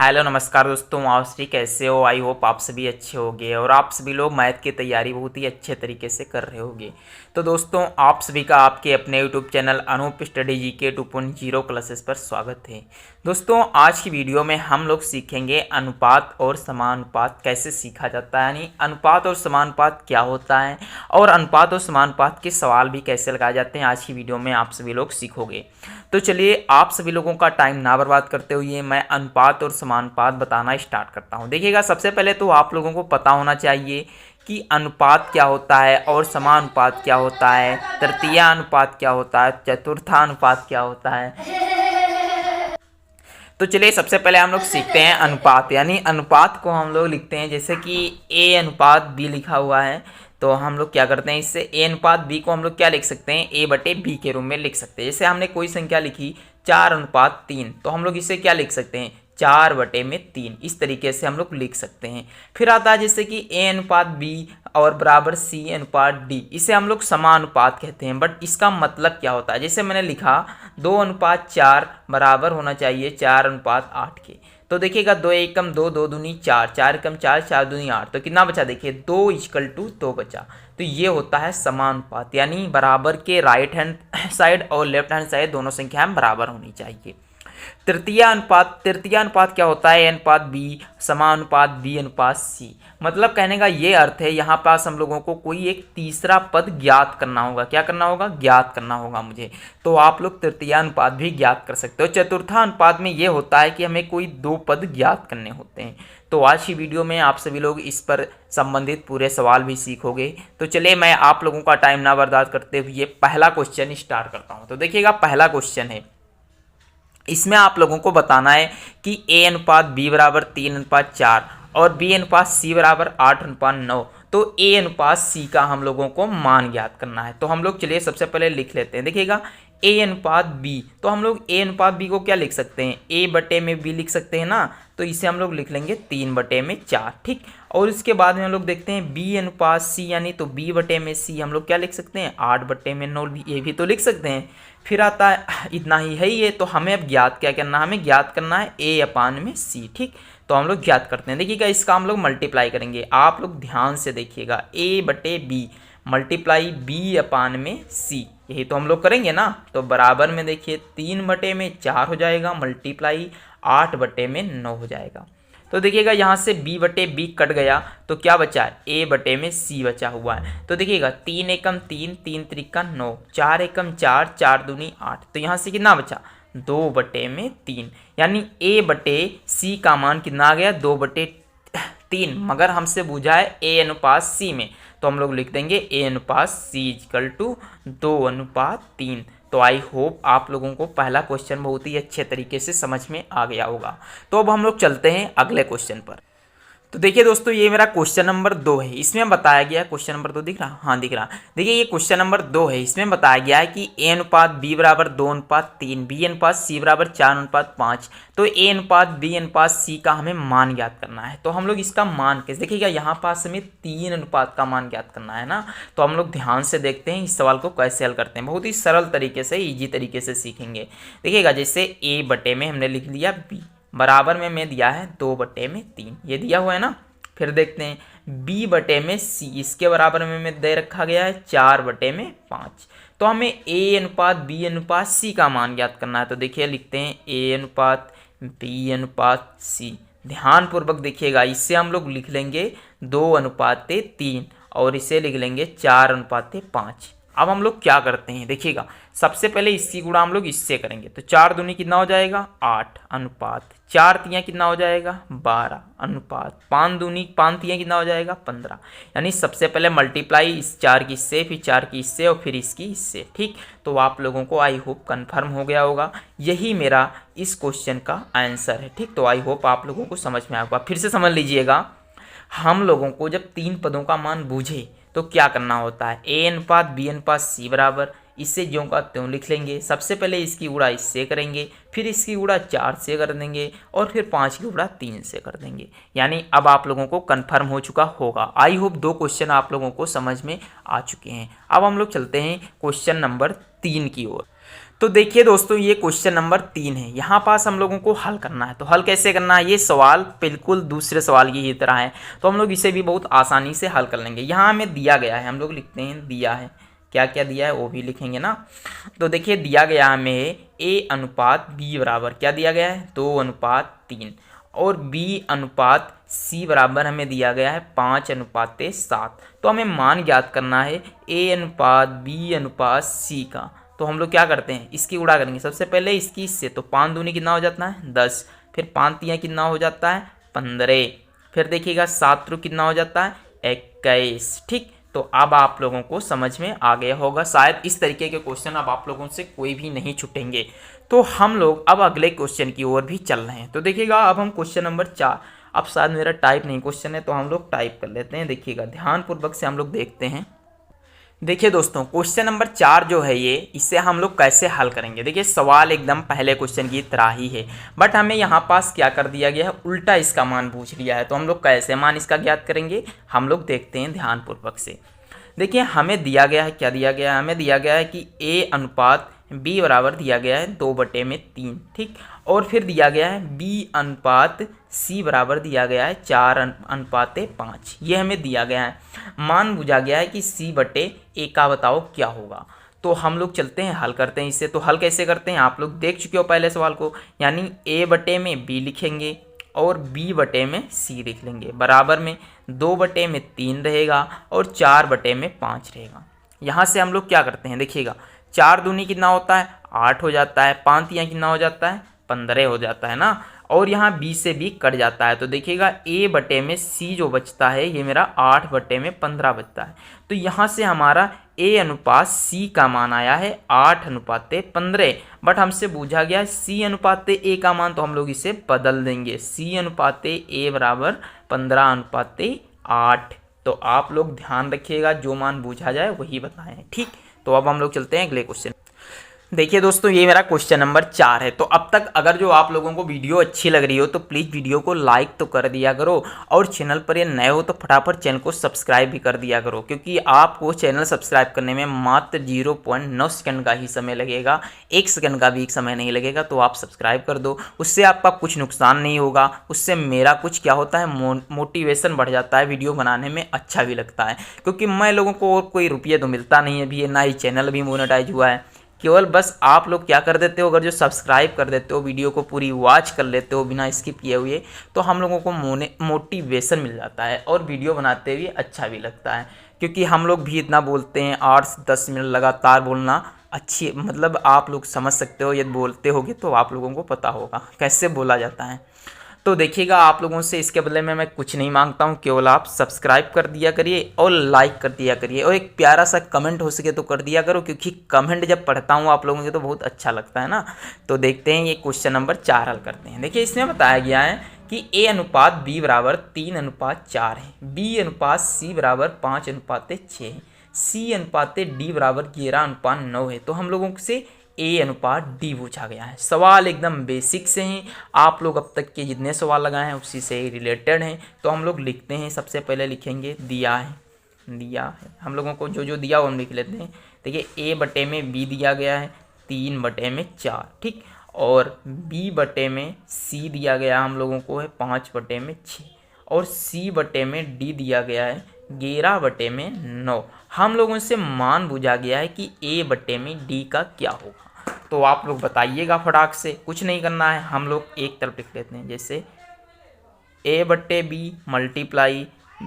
Hello नमस्कार दोस्तों, आप सभी कैसे हो। आई होप आप सभी अच्छे होंगे और आप सभी लोग मैथ की तैयारी बहुत ही अच्छे तरीके से कर रहे होंगे। तो दोस्तों, आप सभी का आपके अपने YouTube channel Anup study GK 2.0 classes पर स्वागत है। दोस्तों, आज की वीडियो में हम लोग सीखेंगे अनुपात और समानुपात कैसे सीखा जाता है, यानी अनुपात और समानुपात क्या होता है और अनुपात और समानुपात के सवाल भी कैसे लगाए जाते हैं। आज की वीडियो में आप सभी लोग सीखोगे। तो चलिए, आप सभी लोगों का टाइम ना बर्बाद करते हुए मैं अनुपात और समानुपात बताना स्टार्ट करता हूं। देखिएगा, सबसे पहले तो आप लोगों को पता होना चाहिए कि अनुपात क्या होता है और समानुपात क्या होता है, तृतीयानुपात क्या होता है, चतुर्थानुपात क्या होता है। तो चलिए, सबसे पहले हम लोग सीखते हैं अनुपात। यानी अनुपात को हम लोग लिखते हैं जैसे कि ए अनुपात बी लिखा हुआ है। तो हम लोग क्या करते हैं, इससे ए अनुपात बी को हम लोग क्या लिख सकते हैं, ए बटे बी के रूप में लिख सकते हैं। जैसे हमने कोई संख्या लिखी 4:3, तो हम लोग इसे क्या लिख सकते हैं, 4/3। इस तरीके से हम लोग लिख सकते हैं। फिर आता है जैसे कि ए अनुपात बी और बराबर सी अनुपात डी, इसे हम लोग समानुपात कहते हैं। बट इसका मतलब क्या होता है, जैसे मैंने लिखा 2:4 बराबर होना चाहिए 4:8 के। तो देखिएगा 2 एकम 2, 2 दूनी 4, 4 एकम 4, 4 दूनी 8, तो कितना बचा, देखिए 2:2 बचा। तो ये होता है समानुपात, यानी बराबर के राइट हैंड साइड और लेफ्ट हैंड साइड दोनों संख्याएं बराबर होनी चाहिए। तृतीयानुपात क्या होता है, ए अनुपात बी समानुपात बी अनुपात सी। मतलब कहने का ये अर्थ है, यहाँ पास हम लोगों को कोई एक तीसरा पद ज्ञात करना होगा। क्या करना होगा, ज्ञात करना होगा मुझे। तो आप लोग तृतीयानुपात भी ज्ञात कर सकते हो। चतुर्थानुपात में ये होता है कि हमें कोई 2 पद ज्ञात करने होते हैं। तो आज की वीडियो में आप सभी लोग इस पर संबंधित पूरे सवाल भी सीखोगे। तो चलिए, मैं आप लोगों का टाइम ना बर्बाद करते हुए पहला क्वेश्चन स्टार्ट करता हूँ। तो देखिएगा, पहला क्वेश्चन है, इसमें आप लोगों को बताना है कि ए अनुपात बी बराबर 3:4 और बी अनुपात सी बराबर 8:9। तो ए अनुपात सी का हम लोगों को मान ज्ञात करना है। तो हम लोग चलिए सबसे पहले लिख लेते हैं। देखिएगा, ए अनुपात बी, तो हम लोग ए अनुपात बी को क्या लिख सकते हैं, ए बटे में बी लिख सकते हैं ना। तो इसे हम लोग लिख लेंगे 3/4, ठीक। और इसके बाद में हम लोग देखते हैं बी अनुपात सी, यानी तो बी बटे में सी हम लोग क्या लिख सकते हैं, 8/9, ये भी तो लिख सकते हैं। फिर आता है, इतना ही है ये। तो हमें अब ज्ञात क्या करना है, हमें ज्ञात करना है ए अपान में सी, ठीक। तो हम लोग ज्ञात करते हैं। देखिएगा, इसका हम लोग मल्टीप्लाई करेंगे। आप लोग ध्यान से देखिएगा, ए बटे बी मल्टीप्लाई बी अपान में सी, यही तो हम लोग करेंगे ना। तो बराबर में देखिए 3/4 हो जाएगा, मल्टीप्लाई 8/9 हो जाएगा। तो देखिएगा, यहाँ से b बटे बी कट गया, तो क्या बचा है, a बटे में c बचा हुआ है। तो देखिएगा 3 एकम 3, 3 त्रिका 9, 4 एकम 4, 4 दूनी 8। तो यहाँ से कितना बचा, 2/3, यानी a बटे c का मान कितना आ गया, 2/3। मगर हमसे पूछा है a अनुपात c में, तो हम लोग लिख देंगे a अनुपात c = 2:3। तो आई होप आप लोगों को पहला क्वेश्चन बहुत ही अच्छे तरीके से समझ में आ गया होगा। तो अब हम लोग चलते हैं अगले क्वेश्चन पर। तो देखिए दोस्तों, ये मेरा क्वेश्चन नंबर 2 है। इसमें बताया गया है, क्वेश्चन नंबर 2 दिख रहा, हाँ दिख रहा। देखिए, ये क्वेश्चन नंबर 2 है। इसमें बताया गया है कि ए अनुपात बी बराबर 2:3, बी अनुपात सी बराबर 4:5। तो ए अनुपात बी अनुपात सी का हमें मान ज्ञात करना है। तो हम लोग इसका मान कैसे, देखिएगा यहाँ पास हमें 3 अनुपात का मान ज्ञात करना है ना। तो हम लोग ध्यान से देखते हैं इस सवाल को कैसे हल करते हैं। बहुत ही सरल तरीके से, ईजी तरीके से सीखेंगे। देखिएगा, जैसे ए बटे में हमने लिख लिया बी, बराबर में मैं दिया है 2/3, ये दिया हुआ है ना। फिर देखते हैं b बटे में c, इसके बराबर में मैं दे रखा गया है 4/5। तो हमें a अनुपात b अनुपात c का मान ज्ञात करना है। तो देखिए, लिखते हैं a अनुपात b अनुपात c। ध्यान पूर्वक देखिएगा, इससे हम लोग लिख लेंगे 2:3 और इसे लिख लेंगे 4:5। अब हम लोग क्या करते हैं, देखिएगा, सबसे पहले इसकी गुणा हम लोग इससे करेंगे। तो 4 दूनी कितना हो जाएगा, 8 अनुपात 4 तियाँ कितना हो जाएगा, 12 अनुपात 5 दूनी 5 तियाँ कितना हो जाएगा, 15। यानी सबसे पहले मल्टीप्लाई इस 4 की इससे, फिर 4 की इससे और फिर इसकी इससे, ठीक। तो आप लोगों को आई होप कन्फर्म हो गया होगा। यही मेरा इस क्वेश्चन का आंसर है, ठीक। तो आई होप आप लोगों को समझ में आएगा। फिर से समझ लीजिएगा, हम लोगों को जब 3 पदों का मान बूझे तो क्या करना होता है, ए अनुपात बी अनुपात सी बराबर, इससे ज्यों का त्यों लिख लेंगे। सबसे पहले इसकी गुणा इससे करेंगे, फिर इसकी गुणा 4 से कर देंगे और फिर 5 की गुणा 3 से कर देंगे। यानी अब आप लोगों को कंफर्म हो चुका होगा। आई होप 2 क्वेश्चन आप लोगों को समझ में आ चुके हैं। अब हम लोग चलते हैं क्वेश्चन नंबर 3 की ओर। तो देखिए दोस्तों, ये क्वेश्चन नंबर 3 है। यहाँ पास हम लोगों को हल करना है। तो हल कैसे करना है, ये सवाल बिल्कुल दूसरे सवाल की ही तरह है, तो हम लोग इसे भी बहुत आसानी से हल कर लेंगे। यहाँ हमें दिया गया है, हम लोग लिखते हैं दिया है, क्या क्या दिया है वो भी लिखेंगे ना। तो देखिए दिया गया हमें A अनुपात B बराबर क्या दिया गया है, 2:3, और B अनुपात C बराबर हमें दिया गया है 5:7। तो हमें मान ज्ञात करना है A अनुपात B अनुपात C का। तो हम लोग क्या करते हैं, इसकी गुणा करेंगे सबसे पहले इसकी इससे। तो 5 दूनी कितना हो जाता है 10, फिर 5 तियाँ कितना हो जाता है 15, फिर देखिएगा 7 त्रू कितना हो जाता है 21। ठीक, तो अब आप लोगों को समझ में आ गया होगा। शायद इस तरीके के क्वेश्चन अब आप लोगों से कोई भी नहीं छूटेंगे। तो हम लोग अब अगले क्वेश्चन की ओर भी चल रहे हैं। तो देखिएगा अब हम क्वेश्चन नंबर 4, अब शायद मेरा टाइप नहीं क्वेश्चन है तो हम लोग टाइप कर लेते हैं। देखिएगा ध्यानपूर्वक से हम लोग देखते हैं। देखिए दोस्तों, क्वेश्चन नंबर 4 जो है ये, इसे हम लोग कैसे हल करेंगे। देखिए सवाल एकदम पहले क्वेश्चन की तरह ही है, बट हमें यहाँ पास क्या कर दिया गया है, उल्टा इसका मान पूछ लिया है। तो हम लोग कैसे मान इसका ज्ञात करेंगे, हम लोग देखते हैं ध्यानपूर्वक से। देखिए हमें दिया गया है, क्या दिया गया है, हमें दिया गया है कि A अनुपात B बराबर दिया गया है 2/3। ठीक, और फिर दिया गया है B अनुपात C बराबर दिया गया है 4:5। ये हमें दिया गया है। मान बुझा गया है कि C/A का बताओ क्या होगा। तो हम लोग चलते हैं हल करते हैं इसे। तो हल कैसे करते हैं, आप लोग देख चुके हो पहले सवाल को, यानी A/B लिखेंगे और B/C लिख लेंगे, बराबर में 2/3 रहेगा और 4/5 रहेगा। यहाँ से हम लोग क्या करते हैं, देखिएगा 4 दूनी कितना होता है 8 हो जाता है, 5 तियाँ कितना हो जाता है 15 हो जाता है ना, और यहाँ B से B कट जाता है। तो देखिएगा A/C जो बचता है ये मेरा 8/15 बचता है। तो यहाँ से हमारा A अनुपात C का मान आया है 8:15, बट हमसे पूछा गया C अनुपात A का मान, तो हम लोग इसे बदल देंगे, C अनुपात A बराबर 15:8। तो आप लोग ध्यान रखिएगा, जो मान पूछा जाए वही बताएं। ठीक, तो अब हम लोग चलते हैं अगले क्वेश्चन। देखिए दोस्तों, ये मेरा क्वेश्चन नंबर 4 है। तो अब तक अगर जो आप लोगों को वीडियो अच्छी लग रही हो तो प्लीज़ वीडियो को लाइक तो कर दिया करो, और चैनल पर ये नए हो तो फटाफट चैनल को सब्सक्राइब भी कर दिया करो, क्योंकि आपको चैनल सब्सक्राइब करने में मात्र 0.9 सेकंड का ही समय लगेगा, 1 सेकंड का भी समय नहीं लगेगा। तो आप सब्सक्राइब कर दो, उससे आपका कुछ नुकसान नहीं होगा, उससे मेरा कुछ क्या होता है मोटिवेशन बढ़ जाता है, वीडियो बनाने में अच्छा भी लगता है। क्योंकि मैं लोगों को और कोई रुपये तो मिलता नहीं है अभी, ना ही चैनल भी मोनेटाइज हुआ है, केवल बस आप लोग क्या कर देते हो, अगर जो सब्सक्राइब कर देते हो, वीडियो को पूरी वॉच कर लेते हो बिना स्किप किए हुए, तो हम लोगों को मोटिवेशन मिल जाता है और वीडियो बनाते हुए अच्छा भी लगता है। क्योंकि हम लोग भी इतना बोलते हैं, 8 से 10 मिनट लगातार बोलना अच्छी, मतलब आप लोग समझ सकते हो, यदि बोलते होगे तो आप लोगों को पता होगा कैसे बोला जाता है। तो देखिएगा, आप लोगों से इसके बदले में मैं कुछ नहीं मांगता हूँ, केवल आप सब्सक्राइब कर दिया करिए और लाइक कर दिया करिए, और एक प्यारा सा कमेंट हो सके तो कर दिया करो, क्योंकि कमेंट जब पढ़ता हूँ आप लोगों के तो बहुत अच्छा लगता है ना। तो देखते हैं ये क्वेश्चन नंबर 4 हल करते हैं। देखिए इसमें बताया गया है कि A अनुपात B बराबर 3:4 है, B अनुपात C बराबर 5:6 है, C अनुपात D बराबर 11:9 है। तो हम लोगों से A अनुपात D पूछा गया है। सवाल एकदम बेसिक से हैं, आप लोग अब तक के जितने सवाल लगाए हैं उसी से रिलेटेड हैं। तो हम लोग लिखते हैं, सबसे पहले लिखेंगे दिया है, दिया है हम लोगों को जो जो दिया वो हम लिख लेते हैं। देखिए A/B दिया गया है 3/4, ठीक, और B/C दिया गया हम लोगों को है 5/6, और C/D दिया गया है 11/9। हम लोगों से मान पूछा गया है कि A/D का क्या होगा। तो आप लोग बताइएगा फटाक से, कुछ नहीं करना है, हम लोग एक तरफ लिख लेते हैं, जैसे A/B multiply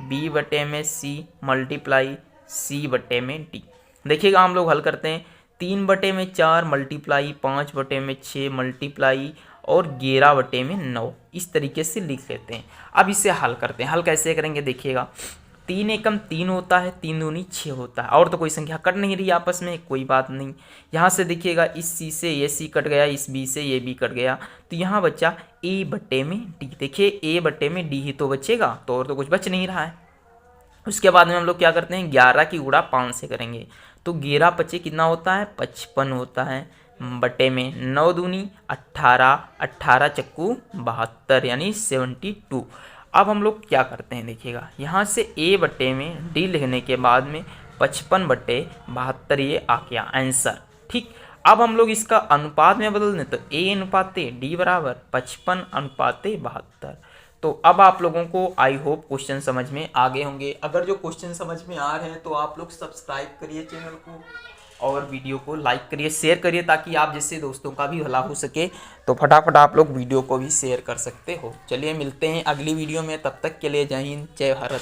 B/C multiply C/D। देखिएगा हम लोग हल करते हैं, 3/4 मल्टीप्लाई 5/6 मल्टीप्लाई और 11/9, इस तरीके से लिख लेते हैं। अब इसे हल करते हैं। हल कैसे करेंगे, देखिएगा 3 एकम 3 होता है, 3 दूनी 6 होता है, और तो कोई संख्या कट नहीं रही आपस में, कोई बात नहीं। यहाँ से देखिएगा इस C से ये C कट गया, इस B से ये B कट गया, तो यहाँ बचा A/D। देखिए A/D ही तो बचेगा, तो और तो कुछ बच नहीं रहा है। उसके बाद में हम लोग क्या करते हैं, 11 की गुणा 5 से करेंगे, तो 11×5 कितना होता है 55 होता है, बटे में 9 दूनी 18, 18 चक्कू 72 यानी 72। अब हम लोग क्या करते हैं, देखिएगा यहाँ से A/D लिखने के बाद में 55/72 ये आ गया आंसर। ठीक, अब हम लोग इसका अनुपात में बदल दें तो A/D बराबर 55/72। तो अब आप लोगों को आई होप क्वेश्चन समझ में आ गए होंगे। अगर जो क्वेश्चन समझ में आ रहे हैं तो आप लोग सब्सक्राइब करिए चैनल को और वीडियो को लाइक करिए, शेयर करिए, ताकि आप जैसे दोस्तों का भी भला हो सके। तो फटाफट आप लोग वीडियो को भी शेयर कर सकते हो। चलिए मिलते हैं अगली वीडियो में, तब तक के लिए जय हिंद, जय भारत।